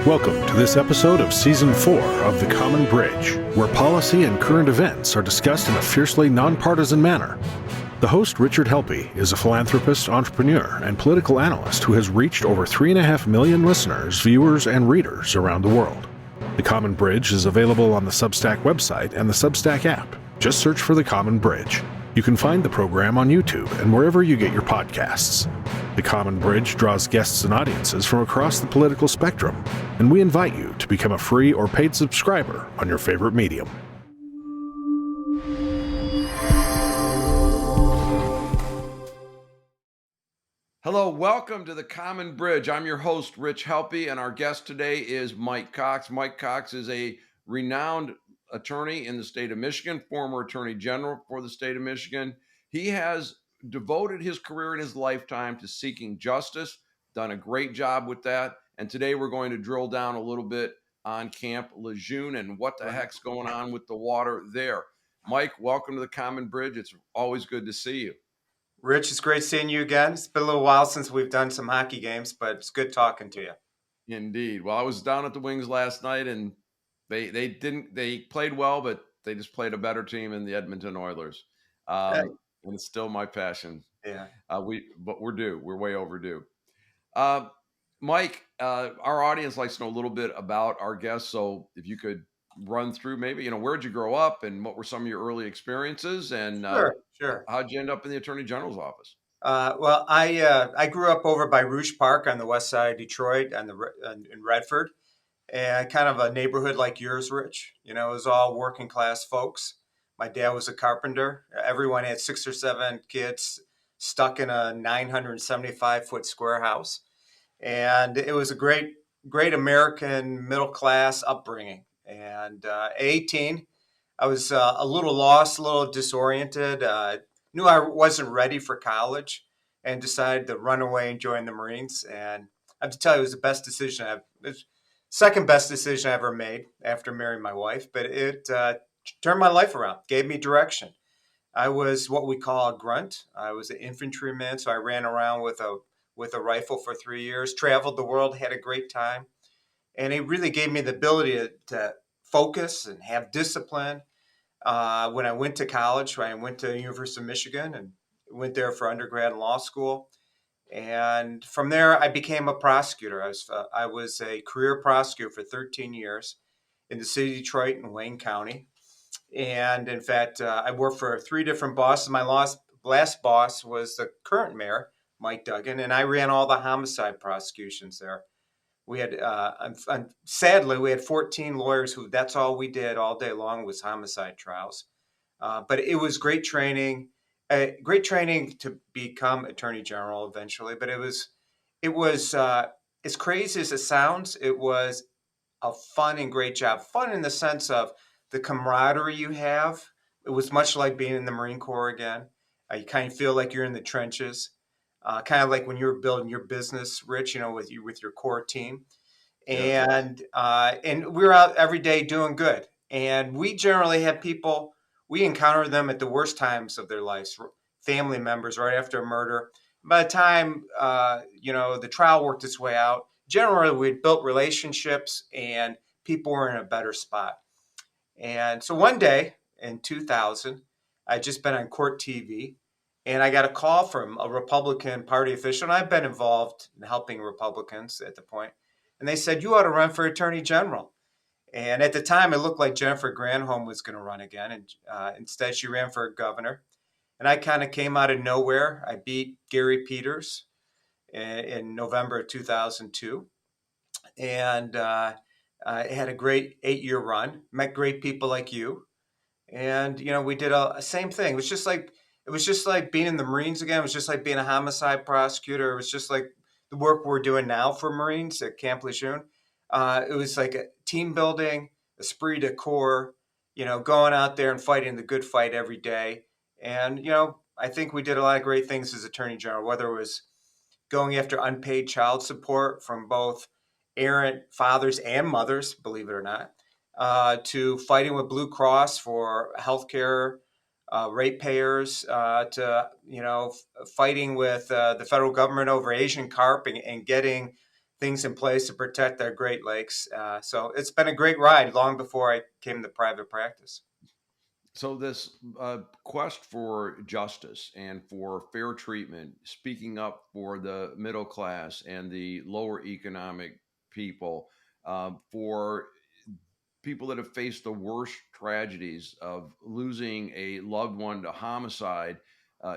Welcome to this episode of Season 4 of The Common Bridge, where policy and current events are discussed in a fiercely nonpartisan manner. The host, Richard Helppie, is a philanthropist, entrepreneur, and political analyst who has reached over 3.5 million listeners, viewers, and readers around the world. The Common Bridge is available on the Substack website and the Substack app. Just search for The Common Bridge. You can find the program on YouTube and wherever you get your podcasts. The Common Bridge draws guests and audiences from across the political spectrum, and we invite you to become a free or paid subscriber on your favorite medium. Hello, welcome to The Common Bridge. I'm your host, Rich Helppie, and our guest today is Mike Cox. Mike Cox is a renowned attorney in the state of Michigan, former attorney general for the state of Michigan. He has devoted his career in his lifetime to seeking justice, done a great job with that. And today we're going to drill down a little bit on Camp Lejeune and what the heck's going on with the water there. Mike, welcome to The Common Bridge. It's always good to see you. Rich, it's great seeing you again. It's been a little while since we've done some hockey games, but it's good talking to you. Indeed. Well, I was down at the Wings last night, and they played well, but they just played a better team in the Edmonton Oilers. And it's still my passion. Yeah. But we're due. We're way overdue. Mike, our audience likes to know a little bit about our guests. So if you could run through maybe, where'd you grow up and what were some of your early experiences, and Sure. how'd you end up in the Attorney General's office? Well, I grew up over by Rouge Park on the west side of Detroit in Redford, and kind of a neighborhood like yours, Rich. It was all working class folks. My dad was a carpenter. Everyone had 6 or 7 kids stuck in a 975-foot square house. And it was a great American middle class upbringing. And at 18, I was a little lost, a little disoriented, knew I wasn't ready for college, and decided to run away and join the Marines. And I have to tell you, it was the best decision second best decision I ever made after marrying my wife, but it turned my life around, gave me direction. I was what we call a grunt. I was an infantryman, so I ran around with a rifle for 3 years, traveled the world, had a great time. And it really gave me the ability to focus and have discipline. When I went to college, I went to the University of Michigan and went there for undergrad and law school. And from there, I became a prosecutor. I was a career prosecutor for 13 years in the city of Detroit and Wayne County. And in fact, I worked for 3 different bosses. My last boss was the current mayor, Mike Duggan, and I ran all the homicide prosecutions there. We had, sadly, we had 14 lawyers who that's all we did all day long was homicide trials. But it was great training to become Attorney General eventually. But it was as crazy as it sounds. It was a fun and great job. Fun in the sense of the camaraderie you have. It was much like being in the Marine Corps again. You kind of feel like you're in the trenches, kind of like when you were building your business, Rich. With your core team, and we were out every day doing good. And we generally had people. We encountered them at the worst times of their lives, family members right after a murder. By the time the trial worked its way out, generally we'd built relationships and people were in a better spot. And so one day in 2000, I'd just been on court TV, and I got a call from a Republican Party official, and I've been involved in helping Republicans at the point. And they said, "You ought to run for Attorney General." And at the time, it looked like Jennifer Granholm was going to run again, and instead she ran for governor. And I kind of came out of nowhere. I beat Gary Peters in November of 2002, and I had a great 8-year run. Met great people like you, and we did a same thing. It was just like being in the Marines again. It was just like being a homicide prosecutor. It was just like the work we're doing now for Marines at Camp Lejeune. It was like a team building, esprit de corps, going out there and fighting the good fight every day. And, I think we did a lot of great things as Attorney General, whether it was going after unpaid child support from both errant fathers and mothers, believe it or not, to fighting with Blue Cross for healthcare, ratepayers, to fighting with the federal government over Asian carp and getting things in place to protect our Great Lakes. So it's been a great ride long before I came to private practice. So this quest for justice and for fair treatment, speaking up for the middle class and the lower economic people, for people that have faced the worst tragedies of losing a loved one to homicide,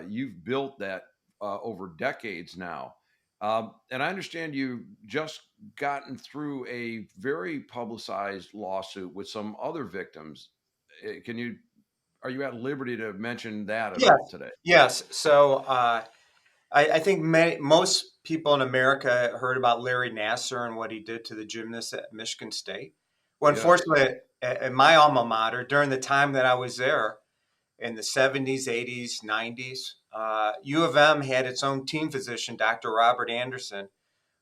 you've built that over decades now. And I understand you just gotten through a very publicized lawsuit with some other victims. Can you Are you at liberty to mention that at Yes. all today? Yes. So I think most people in America heard about Larry Nasser and what he did to the gymnasts at Michigan State. Well, Yes. unfortunately, at my alma mater, during the time that I was there in the 70s, 80s, 90s, U of M had its own team physician, Dr. Robert Anderson,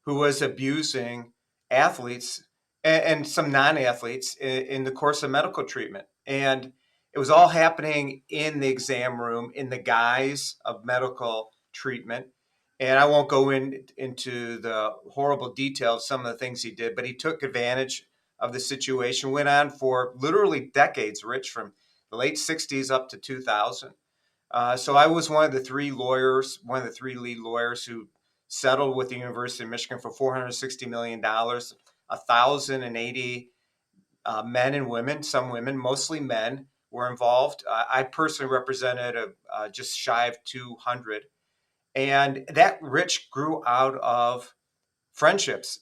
who was abusing athletes and some non-athletes in the course of medical treatment. And it was all happening in the exam room in the guise of medical treatment. And I won't go into the horrible detail of some of the things he did, but he took advantage of the situation, went on for literally decades, Rich, from the late 60s up to 2000. So I was one of the three lawyers, one of the three lead lawyers who settled with the University of Michigan for $460 million. 1,080 men and women, some women, mostly men, were involved. I personally represented just shy of 200, and that Rich grew out of friendships.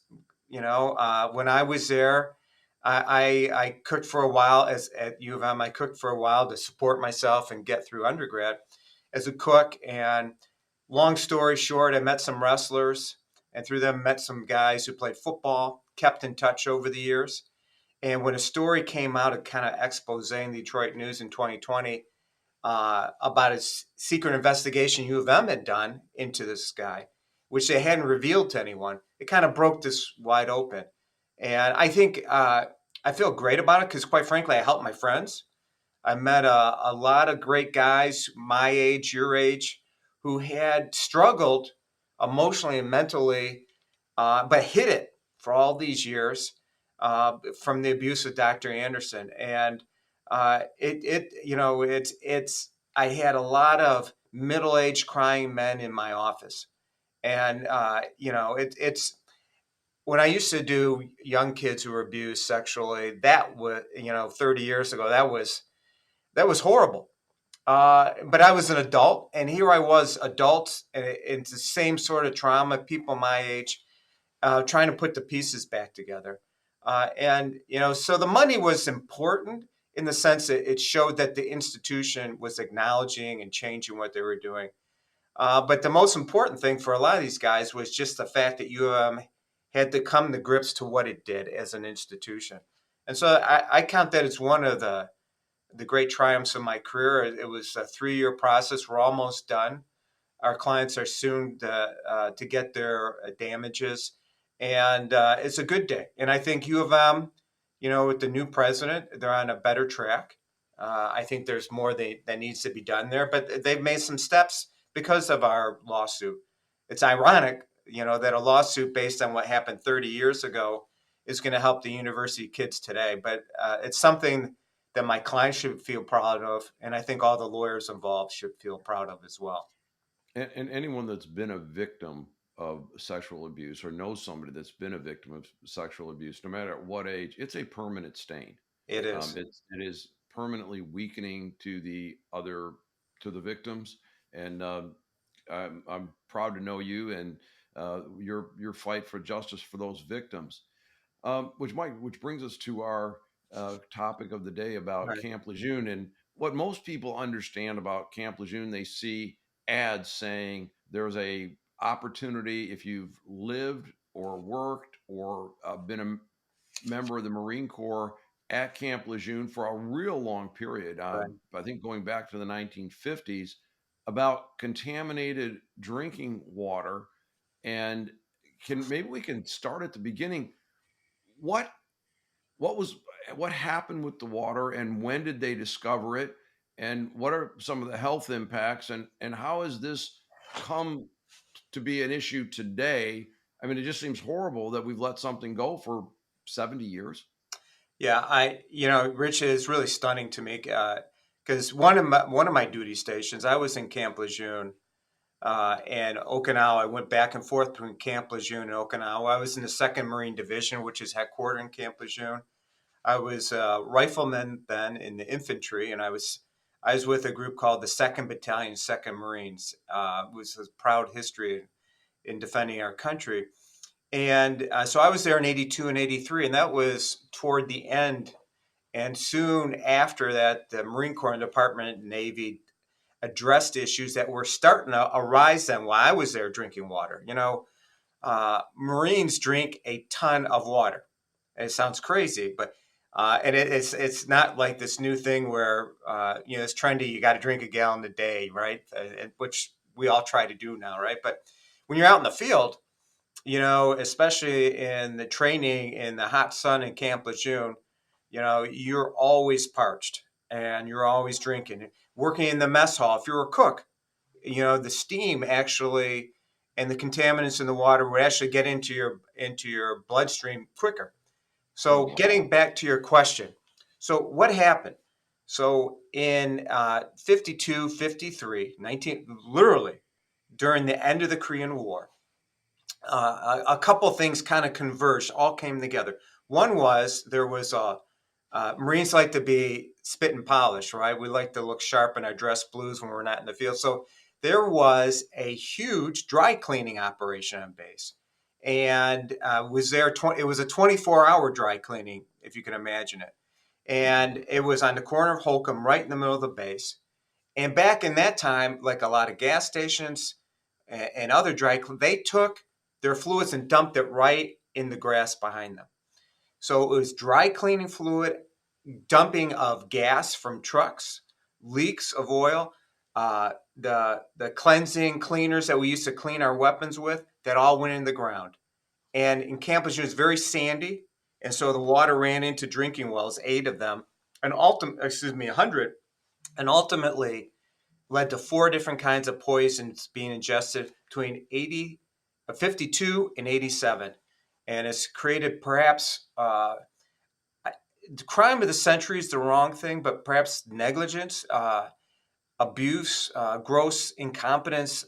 When I was there, I cooked for a while as at U of M. I cooked for a while to support myself and get through undergrad as a cook. And long story short, I met some wrestlers, and through them met some guys who played football. Kept in touch over the years. And when a story came out, a kind of expose in the Detroit News in 2020 about a secret investigation U of M had done into this guy, which they hadn't revealed to anyone. It kind of broke this wide open. And I think I feel great about it because, quite frankly, I helped my friends. I met a lot of great guys my age, your age, who had struggled emotionally and mentally, but hid it for all these years from the abuse of Dr. Anderson. And it's I had a lot of middle-aged crying men in my office, and it's when I used to do young kids who were abused sexually. That was 30 years ago. That was horrible. But I was an adult, and here I was, adults, and it's the same sort of trauma. People my age trying to put the pieces back together. So the money was important in the sense that it showed that the institution was acknowledging and changing what they were doing. But the most important thing for a lot of these guys was just the fact that UM had to come to grips to what it did as an institution. And so I count that as one of the great triumphs of my career. It was a 3-year process. We're almost done. Our clients are soon to get their damages, and it's a good day. And I think U of M, with the new president, they're on a better track. I think there's more that needs to be done there, but they've made some steps because of our lawsuit. It's ironic, that a lawsuit based on what happened 30 years ago is going to help the university kids today. But it's something that my clients should feel proud of, and I think all the lawyers involved should feel proud of as well. And anyone that's been a victim of sexual abuse or knows somebody that's been a victim of sexual abuse, no matter at what age, it's a permanent stain. It is. It is permanently weakening to the victims. And I'm proud to know you and your fight for justice for those victims. Which brings us to our topic of the day about Right. Camp Lejeune. And what most people understand about Camp Lejeune, they see ads saying there's a opportunity if you've lived or worked or been a member of the Marine Corps at Camp Lejeune for a real long period. Right. I think going back to the 1950s, about contaminated drinking water. And can maybe we can start at the beginning. What what was what happened with the water, and when did they discover it, and what are some of the health impacts, and how has this come to be an issue today I mean, it just seems horrible that we've let something go for 70 years. Yeah, Rich, is really stunning to me because one of my duty stations, I was in Camp Lejeune and Okinawa. I went back and forth between Camp Lejeune and Okinawa. I was in the Second Marine Division, which is headquartered in Camp Lejeune. I was a rifleman then in the infantry, and I was with a group called the Second Battalion, Second Marines. It was a proud history in defending our country. And so I was there in 82 and 83, and that was toward the end. And soon after that, the Marine Corps and Department of Navy addressed issues that were starting to arise then while I was there drinking water. Marines drink a ton of water. It sounds crazy, but and it's not like this new thing where it's trendy. You got to drink a gallon a day, right? Which we all try to do now, right? But when you're out in the field, especially in the training in the hot sun in Camp Lejeune, you're always parched and you're always drinking. Working in the mess hall, if you're a cook, the steam actually and the contaminants in the water would actually get into your bloodstream quicker. Oh, So getting back to your question, so what happened? So in 52, 53, 19, literally during the end of the Korean War, a couple of things kind of converged, all came together. One was there was Marines like to be spit and polish, right? We like to look sharp in our dress blues when we're not in the field. So there was a huge dry cleaning operation on base, and was there. It was a 24-hour dry cleaning, if you can imagine it, and it was on the corner of Holcomb, right in the middle of the base. And back in that time, like a lot of gas stations and other they took their fluids and dumped it right in the grass behind them. So it was dry cleaning fluid, dumping of gas from trucks, leaks of oil, the cleansing cleaners that we used to clean our weapons with, that all went in the ground. And in Camp Lejeune, it's very sandy, and so the water ran into drinking wells, 8 of them, and 100, and ultimately led to 4 different kinds of poisons being ingested between 52 and 87. And it's created perhaps the crime of the century is the wrong thing, but perhaps negligence, abuse, gross incompetence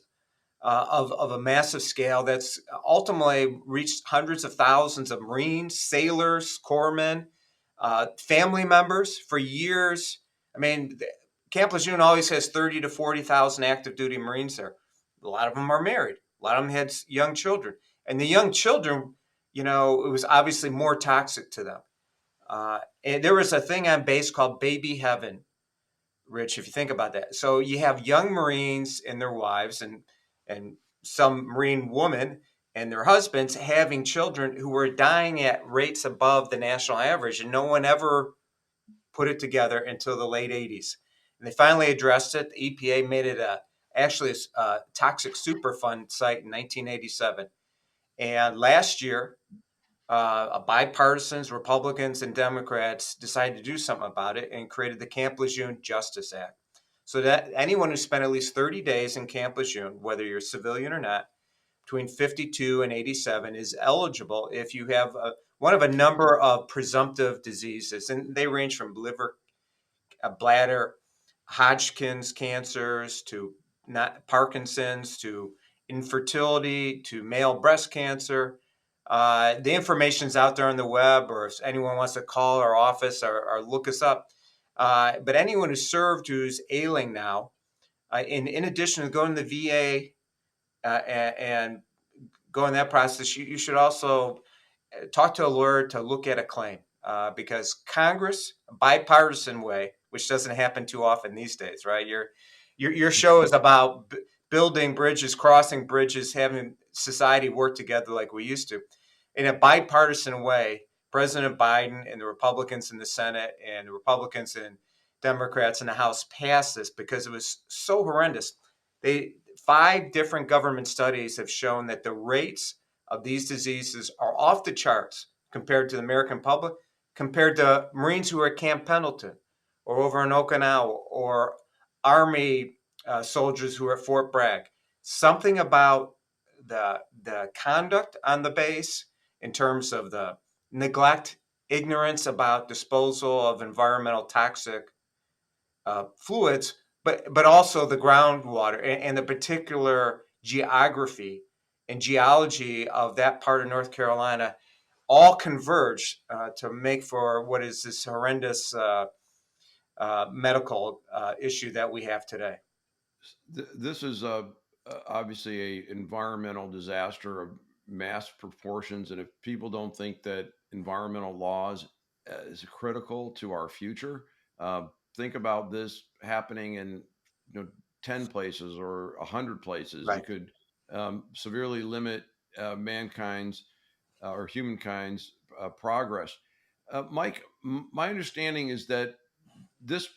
of a massive scale that's ultimately reached hundreds of thousands of Marines, sailors, corpsmen, family members for years. I mean, Camp Lejeune always has 30 to 40,000 active duty Marines there. A lot of them are married. A lot of them had young children. And the young children, it was obviously more toxic to them. And there was a thing on base called Baby Heaven, Rich, if you think about that. So you have young Marines and their wives and some Marine women and their husbands having children who were dying at rates above the national average, and no one ever put it together until the late 80s. And they finally addressed it. The EPA made it actually a toxic Superfund site in 1987. And last year, bipartisans, Republicans, and Democrats decided to do something about it and created the Camp Lejeune Justice Act. So that anyone who spent at least 30 days in Camp Lejeune, whether you're civilian or not, between 52 and 87 is eligible if you have one of a number of presumptive diseases. And they range from liver, bladder, Hodgkin's cancers, to Parkinson's, to infertility, to male breast cancer. The information's out there on the web, or if anyone wants to call our office or look us up. But anyone who served who's ailing now, in addition to going to the VA and go in that process, you should also talk to a lawyer to look at a claim because Congress, a bipartisan way, which doesn't happen too often these days, right? Your show is about building bridges, crossing bridges, having society work together like we used to. In a bipartisan way, President Biden and the Republicans in the Senate and the Republicans and Democrats in the House passed this because it was so horrendous. 5 different government studies have shown that the rates of these diseases are off the charts compared to the American public, compared to Marines who are at Camp Pendleton or over in Okinawa, or Army soldiers who are at Fort Bragg. Something about the conduct on the base in terms of the neglect, ignorance about disposal of environmental toxic fluids, but also the groundwater and the particular geography and geology of that part of North Carolina all converge to make for what is this horrendous medical issue that we have today. This is obviously a environmental disaster of mass proportions, and if people don't think that environmental laws is critical to our future, think about this happening in, 10 places or 100 places. You Right. could severely limit mankind's or humankind's progress. Mike, my understanding is that this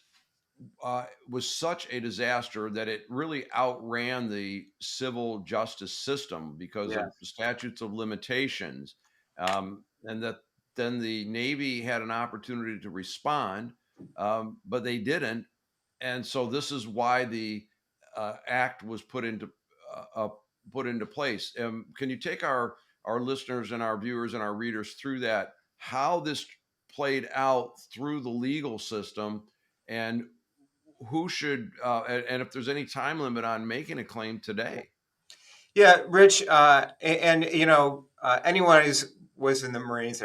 was such a disaster that it really outran the civil justice system because Yeah. of statutes of limitations, and that then the Navy had an opportunity to respond, but they didn't, and so this is why the act was put into place. Can you take our listeners and our viewers and our readers through that, how this played out through the legal system, and who should and if there's any time limit on making a claim today? Yeah, Rich, anyone who's was in the Marines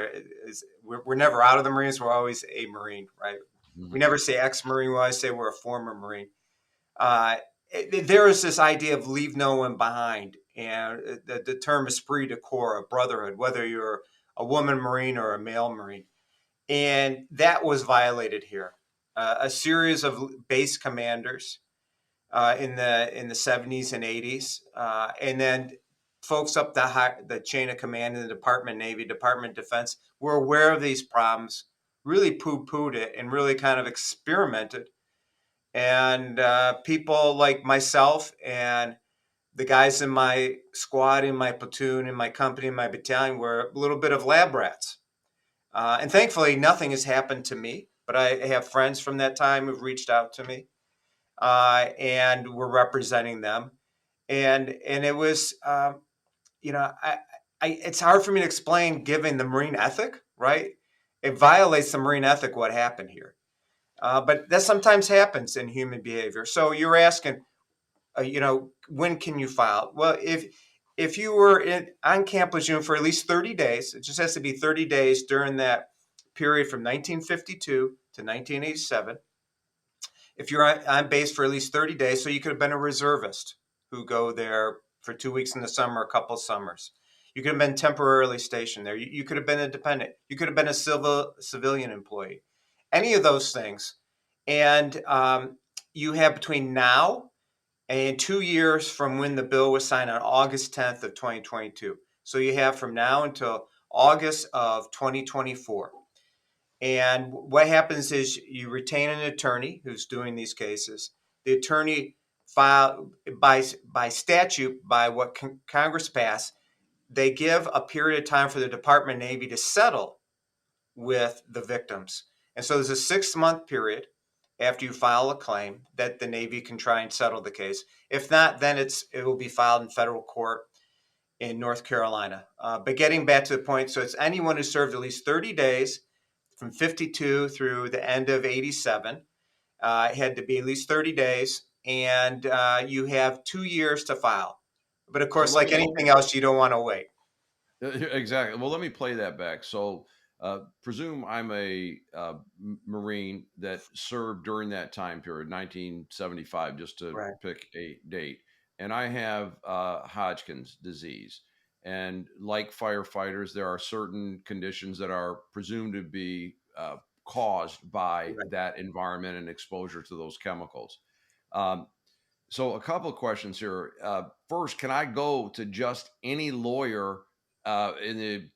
we're never out of the Marines. We're always a Marine, right? We Mhm. never say ex-Marine. We always say we're a former Marine. Uh, there is this idea of leave no one behind, and the term esprit de corps, a brotherhood, whether you're a woman Marine or a male Marine, and that was violated here. A series of base commanders in the 70s and 80s, and then folks up the chain of command in the Department of Navy, Department of Defense were aware of these problems, really poo-pooed it, and really kind of experimented. And people like myself and the guys in my squad, in my platoon, in my company, in my battalion were a little bit of lab rats. And thankfully, nothing has happened to me, but I have friends from that time who've reached out to me, and we're representing them. And it was, it's hard for me to explain given the Marine ethic, right? It violates the Marine ethic what happened here. But that sometimes happens in human behavior. So you're asking, when can you file? Well, if you were on Camp Lejeune for at least 30 days, it just has to be 30 days during that period from 1952 to 1987. If you're on base for at least 30 days, so you could have been a reservist who go there for 2 weeks in the summer, a couple summers. You could have been temporarily stationed there. You could have been a dependent. You could have been a civilian employee. Any of those things. And you have between now and 2 years from when the bill was signed on August 10th of 2022. So you have from now until August of 2024. And what happens is you retain an attorney who's doing these cases. The attorney file by statute, by what Congress passed, they give a period of time for the Department of Navy to settle with the victims. And so there's a 6-month period after you file a claim that the Navy can try and settle the case. If not, then it will be filed in federal court in North Carolina. But getting back to the point, so it's anyone who served at least 30 days from 52 through the end of 87. It had to be at least 30 days, and you have 2 years to file. But of So course, let like me anything else, you don't want to wait. exactly. Well, let me play that back. So, presume I'm a Marine that served during that time period, 1975, just to Right. pick a date, and I have Hodgkin's disease. And like firefighters, there are certain conditions that are presumed to be caused by Right. that environment and exposure to those chemicals. Um, so a couple of questions here. First, can I go to just any lawyer in the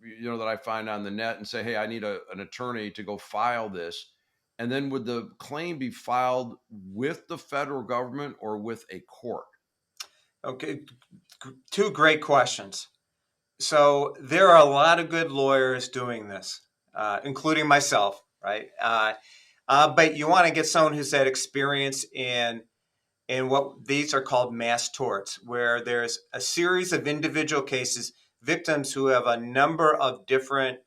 that I find on the net and say, "Hey, I need an attorney to go file this"? And then would the claim be filed with the federal government or with a court? Okay. Two great questions. So there are a lot of good lawyers doing this, including myself, right? But you want to get someone who's had experience in And what these are called mass torts, where there's a series of individual cases, victims who have a number of different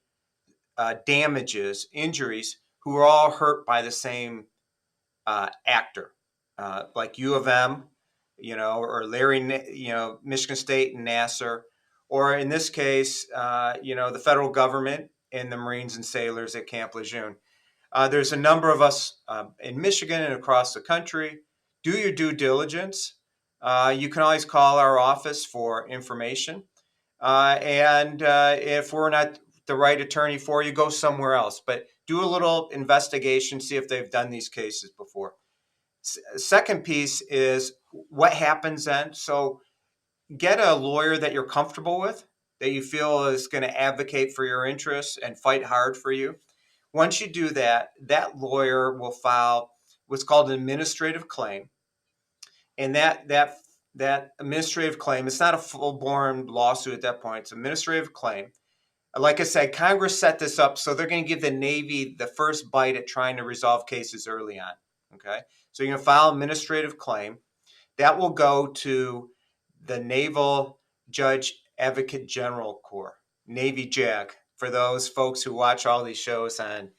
damages, injuries, who are all hurt by the same actor, like U of M, or Larry, Michigan State and Nassar, or in this case, the federal government and the Marines and sailors at Camp Lejeune. There's a number of us in Michigan and across the country. Do your due diligence. You can always call our office for information. And if we're not the right attorney for you, go somewhere else. But do a little investigation, see if they've done these cases before. Second piece is what happens then. So get a lawyer that you're comfortable with, that you feel is going to advocate for your interests and fight hard for you. Once you do that, that lawyer will file what's called an administrative claim. And that administrative claim, it's not a full-born lawsuit at that point. It's an administrative claim. Like I said, Congress set this up so they're going to give the Navy the first bite at trying to resolve cases early on. Okay, so you're going to file an administrative claim that will go to the Naval Judge Advocate General Corps, Navy JAG, for those folks who watch all these shows on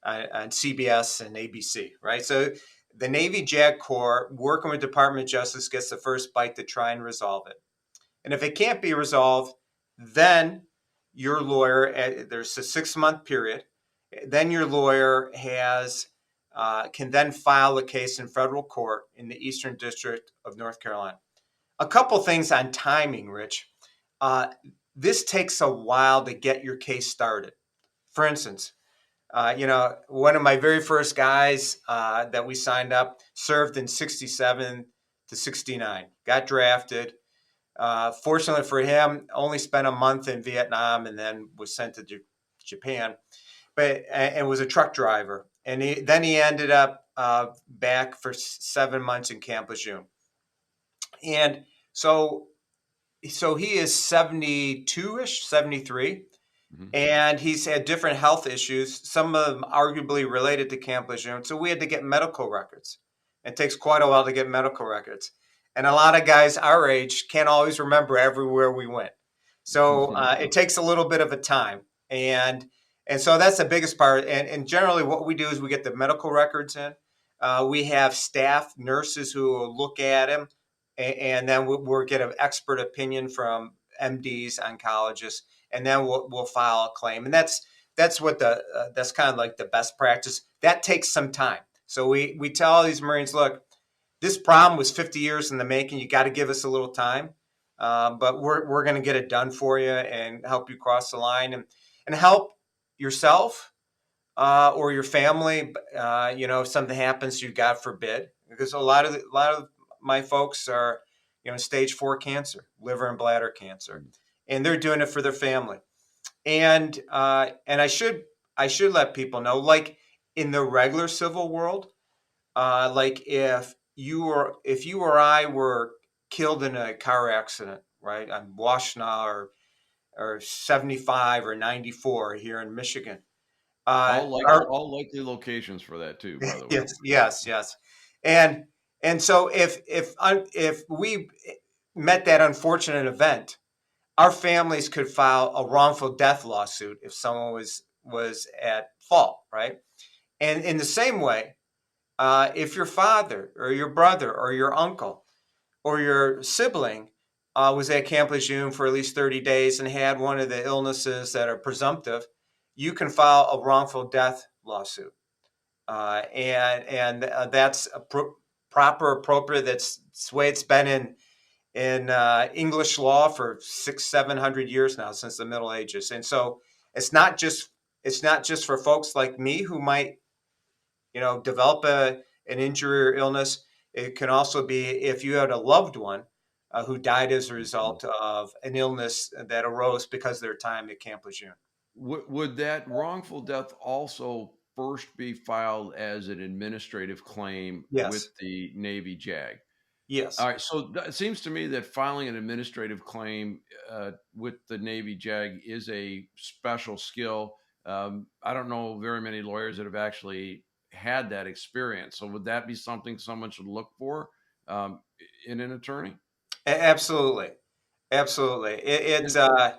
CBS and ABC, right? So the Navy JAG Corps, working with Department of Justice, gets the first bite to try and resolve it. And if it can't be resolved, then your lawyer, there's a 6-month period, then your lawyer can then file a case in federal court in the Eastern District of North Carolina. A couple things on timing, Rich. This takes a while to get your case started. For instance, one of my very first guys that we signed up served in 67 to 69, got drafted. Fortunately for him, only spent a month in Vietnam and then was sent to Japan, and was a truck driver. And then he ended up back for 7 months in Camp Lejeune. And so he is 72-ish, 73. Mhm. And he's had different health issues, some of them arguably related to Camp Lejeune. So we had to get medical records. It takes quite a while to get medical records. And a lot of guys our age can't always remember everywhere we went. So it takes a little bit of a time. And so that's the biggest part. And generally what we do is we get the medical records in. We have staff, nurses who will look at him. And then we'll get an expert opinion from MDs, oncologists, and then we'll file a claim. And that's what that's kind of like the best practice. That takes some time. So we tell all these Marines, look, this problem was 50 years in the making. You got to give us a little time, but we're going to get it done for you and help you cross the line and help yourself or your family. If something happens to you, God forbid, because a lot of my folks are, stage 4 cancer, liver and bladder cancer, and they're doing it for their family. And I should let people know, like in the regular civil world, like if you or I were killed in a car accident, right, on Washtenaw or 75 or 94 here in Michigan, All likely locations for that too, by the way. yes. And so if we met that unfortunate event, our families could file a wrongful death lawsuit if someone was at fault, right? And in the same way, if your father or your brother or your uncle or your sibling was at Camp Lejeune for at least 30 days and had one of the illnesses that are presumptive, you can file a wrongful death lawsuit. And that's proper, appropriate. That's the way it's been in English law for 600-700 years now, since the Middle Ages. And so it's not just for folks like me who might develop an injury or illness. It can also be if you had a loved one who died as a result of an illness that arose because of their time at Camp Lejeune. Would that wrongful death also first be filed as an administrative claim with Yes. the Navy JAG? Yes. All right, so it seems to me that filing an administrative claim with the Navy JAG is a special skill. I don't know very many lawyers that have actually had that experience. So would that be something someone should look for um, in an attorney? Absolutely, absolutely. It's And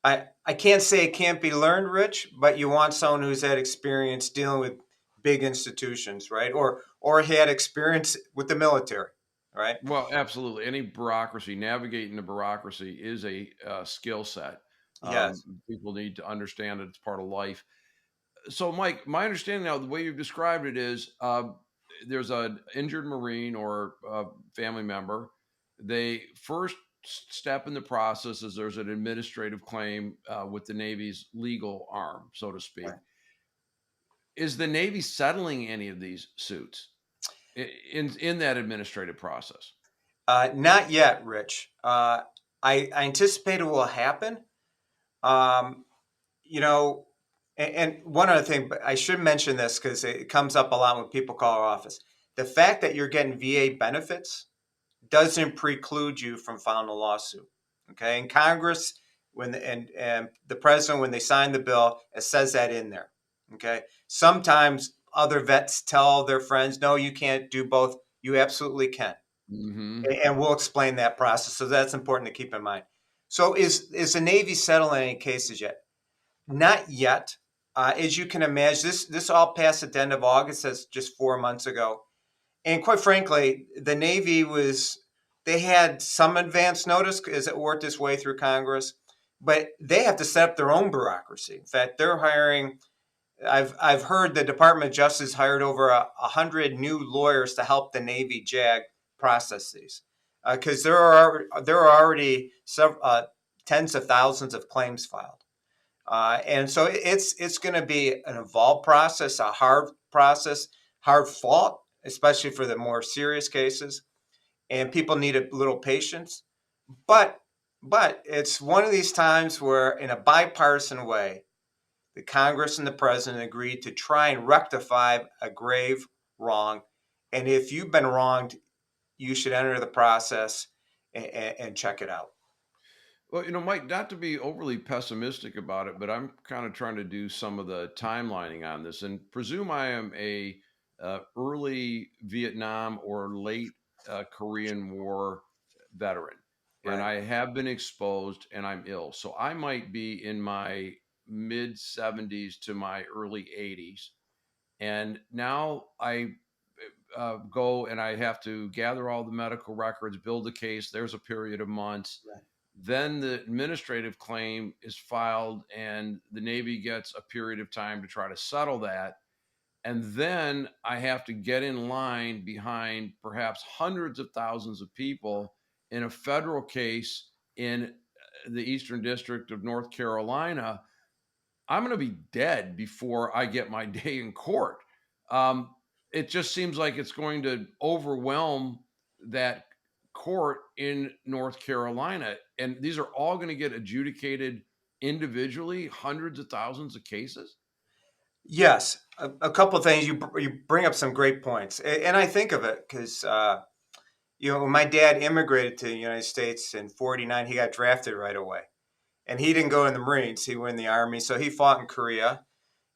I can't say it can't be learned, Rich, but you want someone who's had experience dealing with big institutions, right? Or had experience with the military, right? well, absolutely. Any bureaucracy, navigating the bureaucracy is a skill set. Yes, People need to understand that it's part of life. So, Mike, my understanding now, the way you've described it is there's an injured Marine or family member. They first step in the process is there's an administrative claim with the Navy's legal arm, so to speak. right. Is the Navy settling any of these suits in that administrative process? Not yet, Rich. I anticipate it will happen. Um, you know, and one other thing, but I should mention this because it comes up a lot when people call our office. The fact that you're getting VA benefits doesn't preclude you from filing a lawsuit. Okay, and Congress, and the president, when they signed the bill, it says that in there. Okay, sometimes other vets tell their friends, "No, you can't do both." You absolutely can, Hmm. and we'll explain that process. So that's important to keep in mind. So is the Navy settling any cases yet? Not yet. As you can imagine, this all passed at the end of August. That's just 4 months ago. And quite frankly, the Navy they had some advance notice as it worked its way through Congress, but they have to set up their own bureaucracy. In fact, they're hiring. I've heard the Department of Justice hired over 100 new lawyers to help the Navy JAG process these, because there are already tens of thousands of claims filed. And so it's going to be an involved process, a hard process, hard fought, especially for the more serious cases. And people need a little patience. But it's one of these times where, in a bipartisan way, the Congress and the president agreed to try and rectify a grave wrong. And if you've been wronged, you should enter the process and check it out. Well, Mike, not to be overly pessimistic about it, but I'm kind of trying to do some of the timelining on this, and presume I am a early Vietnam or late Korean War veteran, and Right. I have been exposed, and I'm ill, so I might be in my mid 70s to my early 80s, and now I go and I have to gather all the medical records, build a case. There's a period of months. Right. Then the administrative claim is filed, and the Navy gets a period of time to try to settle that. And then I have to get in line behind perhaps hundreds of thousands of people in a federal case in the Eastern District of North Carolina. I'm going to be dead before I get my day in court. Um, it just seems like it's going to overwhelm that court in North Carolina. And these are all going to get adjudicated individually, hundreds of thousands of cases. Yes, a couple of things. You bring up some great points, and I think of it because when my dad immigrated to the United States in '49, he got drafted right away, and he didn't go in the Marines. He went in the Army, so he fought in Korea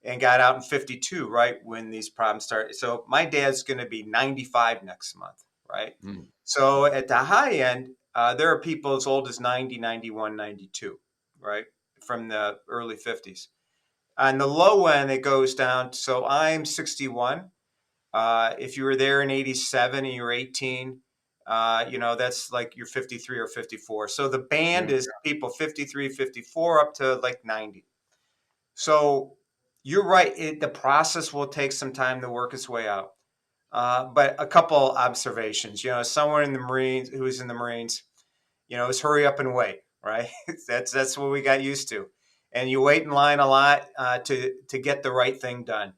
and got out in '52, right when these problems started. So my dad's going to be 95 next month, right? Mm. So at the high end, there are people as old as 90, 91, 92, right, from the early '50s. On the low end, it goes down. So I'm 61. If you were there in '87 and you're 18, that's like you're 53 or 54. So the band Yeah. is people 53, 54 up to like 90. So you're right. The process will take some time to work its way out. But a couple observations, someone in the Marines who's in the Marines, is hurry up and wait, right? That's what we got used to. And you wait in line a lot to get the right thing done.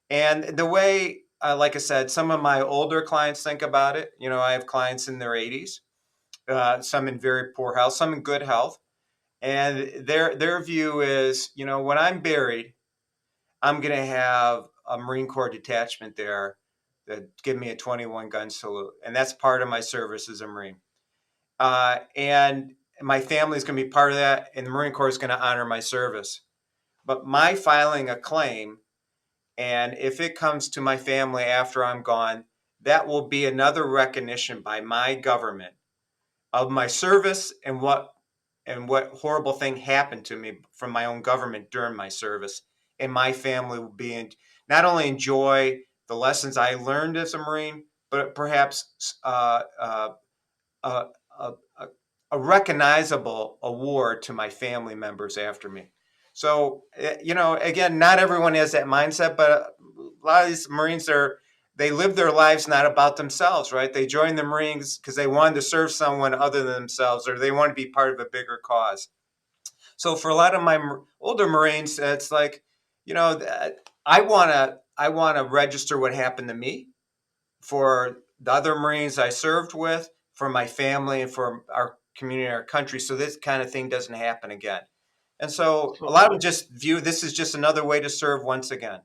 And the way, like I said, some of my older clients think about it. I have clients in their 80s, some in very poor health, some in good health, and their view is, when I'm buried, I'm going to have a Marine Corps detachment there that give me a 21 gun salute, and that's part of my service as a Marine. And my family is going to be part of that, and the Marine Corps is going to honor my service. But my filing a claim, and if it comes to my family after I'm gone, that will be another recognition by my government of my service and what horrible thing happened to me from my own government during my service. And my family will be not only enjoy the lessons I learned as a Marine, but perhaps a, a, a recognizable award to my family members after me. So, again, not everyone has that mindset, but a lot of these Marines they live their lives not about themselves, right? They join the Marines because they wanted to serve someone other than themselves, or they want to be part of a bigger cause. So for a lot of my older Marines, it's like, I want to register what happened to me for the other Marines I served with, for my family, and for our community, our country, so this kind of thing doesn't happen again. And so a So, lot of them just view this as just another way to serve once again.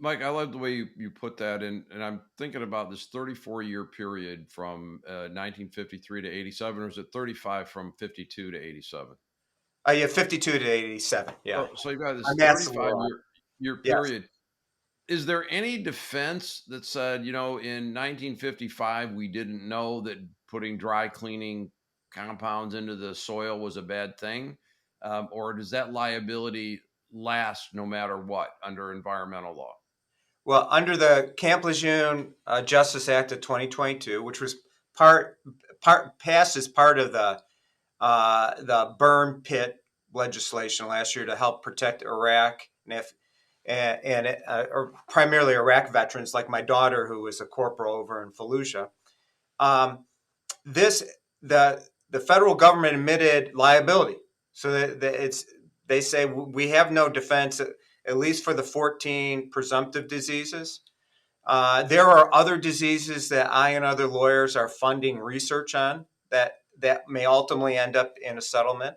Mike, I love the way you put that in, and I'm thinking about this 34-year period from 1953 to 87, or is it 35 from 52 to 87? Yeah, 52 to 87. Yeah, So you've got this that's the 35 war. year Yes. period. Is there any defense that said, in 1955 we didn't know that putting dry cleaning compounds into the soil was a bad thing, or does that liability last no matter what under environmental law? Well, under the Camp Lejeune Justice Act of 2022, which was part passed as part of the burn pit legislation last year to help protect Iraq or primarily Iraq veterans, like my daughter, who was a corporal over in Fallujah. Um, this the federal government admitted liability, so that they say we have no defense, at least for the 14 presumptive diseases. There are other diseases that I and other lawyers are funding research on that may ultimately end up in a settlement.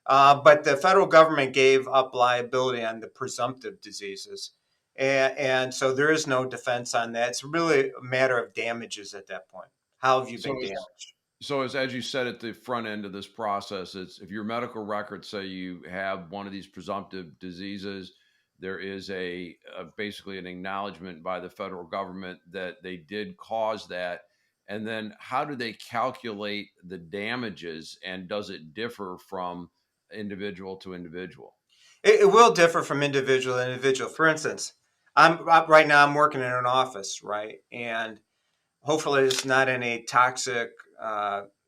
But the federal government gave up liability on the presumptive diseases. And so there is no defense on that. It's really a matter of damages at that point. How have you So been it's damaged? so as you said at the front end of this process, it's if your medical records say you have one of these presumptive diseases, there is basically an acknowledgement by the federal government that they did cause that. And then how do they calculate the damages, and does it differ from individual to individual? It will differ from individual to individual. For instance, right now I'm working in an office, right? And hopefully it's not any toxic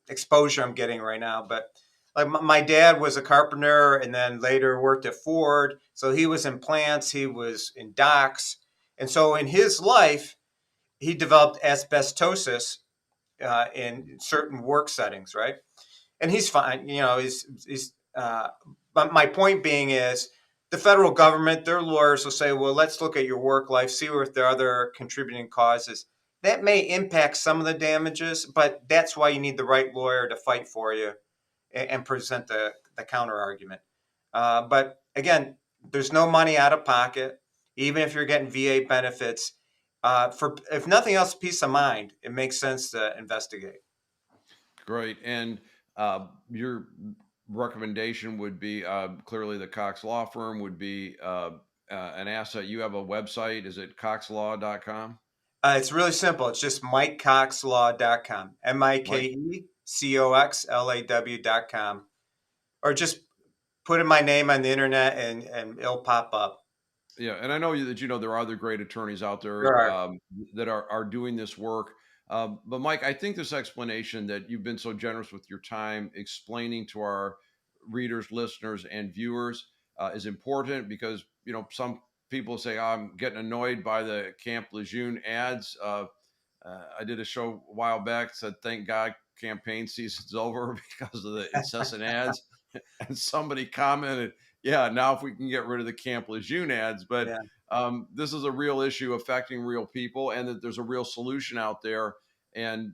exposure I'm getting right now. But like my dad was a carpenter and then later worked at Ford. So he was in plants, he was in docks. And so in his life, he developed asbestosis in certain work settings, right? And he's fine. But my point being is, the federal government, their lawyers will say, well, let's look at your work life, see if there are other contributing causes. That may impact some of the damages, but that's why you need the right lawyer to fight for you and present the counter argument. But again, there's no money out of pocket, even if you're getting VA benefits. For if nothing else, peace of mind. It makes sense to investigate. Great. And your recommendation would be clearly the Cox Law Firm would be an asset. You have a website. Is it coxlaw.com? It's really simple. It's just MikeCoxLaw.com. Mike? MikeCoxLaw.com. Or just put in my name on the internet and it'll pop up. Yeah. And I know that, there are other great attorneys out There there are. that are doing this work. But Mike, I think this explanation that you've been so generous with your time explaining to our readers, listeners, and viewers is important because, some people say, oh, I'm getting annoyed by the Camp Lejeune ads. I did a show a while back, said, thank God campaign season's over because of the incessant ads. And somebody commented, yeah, now if we can get rid of the Camp Lejeune ads. But Yeah. this is a real issue affecting real people, and that there's a real solution out there. And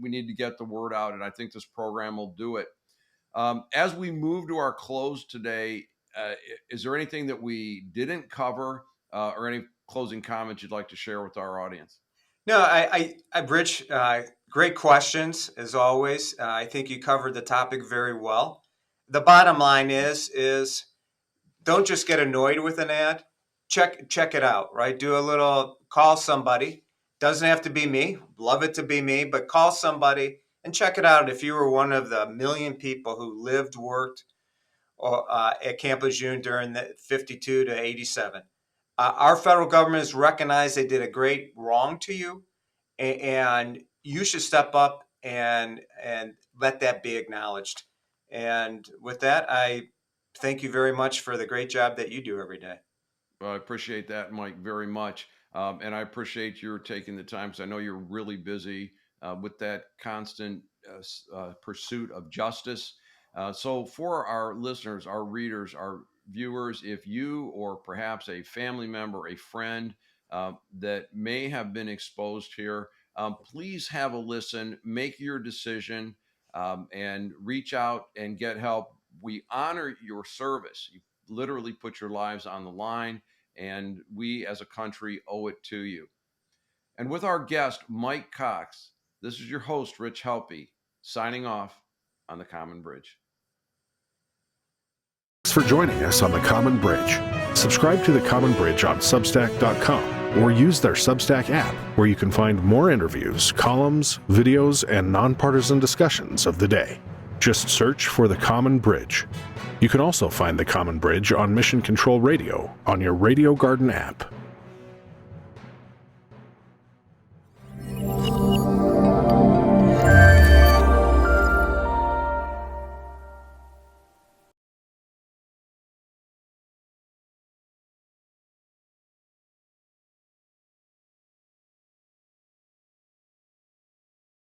we need to get the word out. And I think this program will do it. As we move to our close today, is there anything that we didn't cover or any closing comments you'd like to share with our audience? No, Rich, great questions as always. I think you covered the topic very well. The bottom line is don't just get annoyed with an ad. Check it out, right? Do a little, call somebody, Doesn't have to be me. Love it to be me, but call somebody and check it out. If you were one of the million people who lived, worked at Camp Lejeune during the 52 to 87, our federal government has recognized they did a great wrong to you, and you should step up and let that be acknowledged. And with that, I thank you very much for the great job that you do every day. Well, I appreciate that, Mike, very much. And I appreciate your taking the time because I know you're really busy with that constant pursuit of justice. So, for our listeners, our readers, our viewers, if you or perhaps a family member, a friend that may have been exposed here, please have a listen, make your decision, and reach out and get help. We honor your service. You literally put your lives on the line, and we as a country owe it to you. And with our guest, Mike Cox, this is your host, Rich Helppie, signing off on the Common Bridge. Thanks for joining us on the Common Bridge. Subscribe to the Common Bridge on Substack.com or use their Substack app, where you can find more interviews, columns, videos, and nonpartisan discussions of the day. Just search for the Common Bridge. You can also find the Common Bridge on Mission Control Radio on your Radio Garden app.